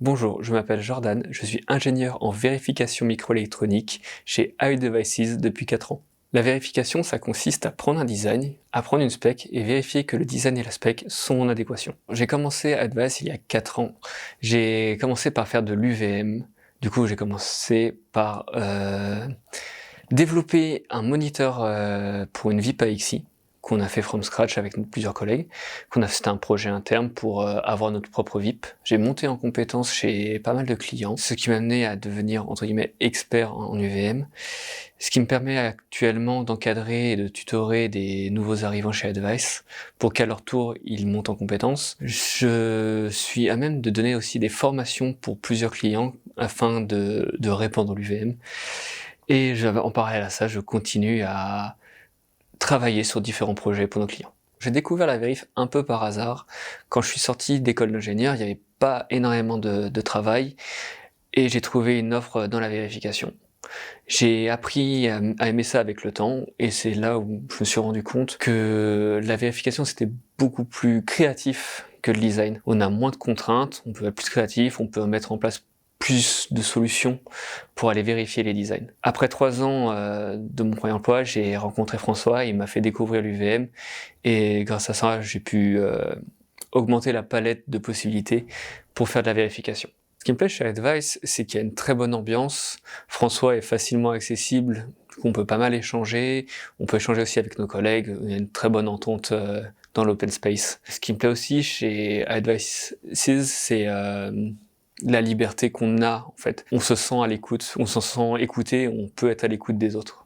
Bonjour, je m'appelle Jordan, je suis ingénieur en vérification microélectronique chez iDevices depuis 4 ans. La vérification, ça consiste à prendre un design, à prendre une spec et vérifier que le design et la spec sont en adéquation. J'ai commencé à Advice il y a 4 ans. J'ai commencé par faire de l'UVM. Du coup, j'ai commencé par développer un moniteur pour une VIP AXI qu'on a fait from scratch avec plusieurs collègues. C'était un projet interne pour avoir notre propre VIP. J'ai monté en compétences chez pas mal de clients, ce qui m'a amené à devenir entre guillemets expert en UVM, ce qui me permet actuellement d'encadrer et de tutorer des nouveaux arrivants chez Advice pour qu'à leur tour ils montent en compétences. Je suis à même de donner aussi des formations pour plusieurs clients afin de répandre l'UVM. Et en parallèle à ça, je continue à travailler sur différents projets pour nos clients. J'ai découvert la vérif un peu par hasard. Quand je suis sorti d'école d'ingénieur, il n'y avait pas énormément de travail et j'ai trouvé une offre dans la vérification. J'ai appris à aimer ça avec le temps et c'est là où je me suis rendu compte que la vérification c'était beaucoup plus créatif que le design. On a moins de contraintes, on peut être plus créatif, on peut mettre en place plus de solutions pour aller vérifier les designs. Après 3 ans de mon premier emploi, j'ai rencontré François, il m'a fait découvrir l'UVM et grâce à ça, j'ai pu augmenter la palette de possibilités pour faire de la vérification. Ce qui me plaît chez Advice, c'est qu'il y a une très bonne ambiance. François est facilement accessible, du coup on peut pas mal échanger. On peut échanger aussi avec nos collègues. Il y a une très bonne entente dans l'open space. Ce qui me plaît aussi chez Advice, c'est la liberté qu'on a en fait. On se sent à l'écoute, on se sent écouté, on peut être à l'écoute des autres.